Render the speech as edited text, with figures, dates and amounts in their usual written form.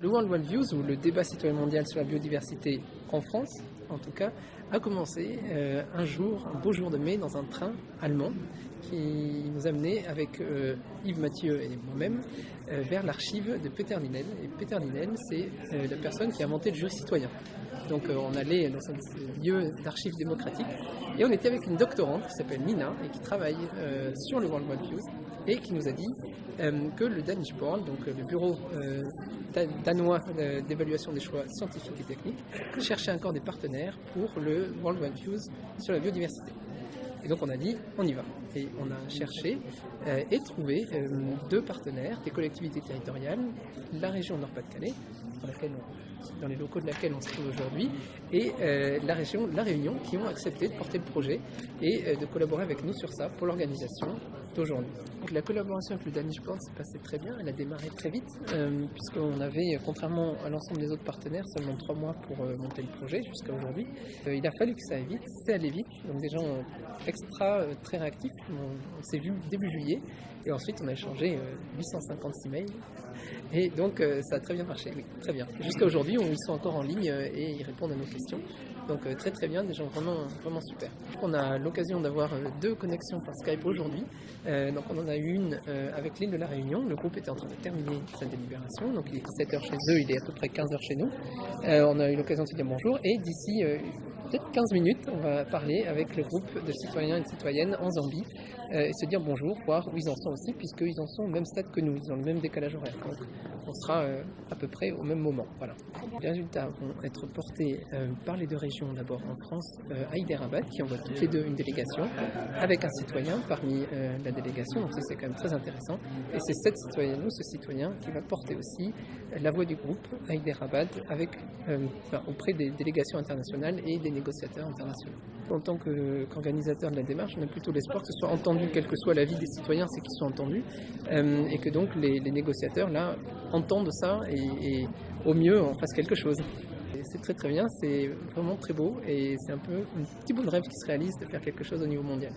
Le World Wide Views, ou le débat citoyen mondial sur la biodiversité en France, en tout cas, a commencé un beau jour de mai, dans un train allemand qui nous a menés avec Yves Mathieu et moi-même vers l'archive de Peter Linel. Et Peter Linel, c'est la personne qui a inventé le jury citoyen. Donc on allait dans un lieu d'archives démocratiques et on était avec une doctorante qui s'appelle Nina et qui travaille sur le World Wide Views et qui nous a dit que le Danish Board, donc le bureau danois d'évaluation des choix scientifiques et techniques, cherchait encore des partenaires pour le World Wide Views sur la biodiversité. Et donc on a dit, on y va. Et on a cherché et trouvé 2 partenaires, des collectivités territoriales, la région Nord-Pas-de-Calais, dans les locaux de laquelle on se trouve aujourd'hui, et la région de La Réunion, qui ont accepté de porter le projet et de collaborer avec nous sur ça pour l'organisation d'aujourd'hui. Donc la collaboration avec le Danish Board s'est passée très bien, elle a démarré très vite, puisqu'on avait, contrairement à l'ensemble des autres partenaires, seulement 3 mois pour monter le projet jusqu'à aujourd'hui. Il a fallu que ça aille vite, c'est allé vite, donc des gens très réactifs. On s'est vu début juillet et ensuite on a échangé 856 mails et donc ça a très bien marché, oui, très bien. Jusqu'à aujourd'hui, ils sont encore en ligne et ils répondent à nos questions. Donc très bien, des gens vraiment super. On a l'occasion d'avoir 2 connexions par Skype aujourd'hui. Donc on en a eu une avec l'île de la Réunion. Le groupe était en train de terminer sa délibération. Donc il est 7h chez eux, il est à peu près 15h chez nous. On a eu l'occasion de se dire bonjour et d'ici peut-être 15 minutes, on va parler avec le groupe de citoyens et de citoyennes en Zambie et se dire bonjour, voir où ils en sont aussi, puisqu'ils en sont au même stade que nous, ils ont le même décalage horaire. Donc on sera à peu près au même moment. Voilà. Les résultats vont être portés par les 2 régions, d'abord en France, à Hyderabad, qui envoie toutes les 2 une délégation, avec un citoyen parmi la délégation, donc ça c'est quand même très intéressant. Et c'est cette citoyenne ou ce citoyen qui va porter aussi la voix du groupe à Hyderabad auprès des délégations internationales et des négociateurs internationaux. En tant qu'organisateur de la démarche, on a plutôt l'espoir que ce soit entendu, quel que soit l'avis des citoyens, c'est qu'ils soient entendus, et que donc les négociateurs là entendent ça et au mieux en fassent quelque chose. C'est très bien, c'est vraiment très beau et c'est un peu un petit bout de rêve qui se réalise de faire quelque chose au niveau mondial.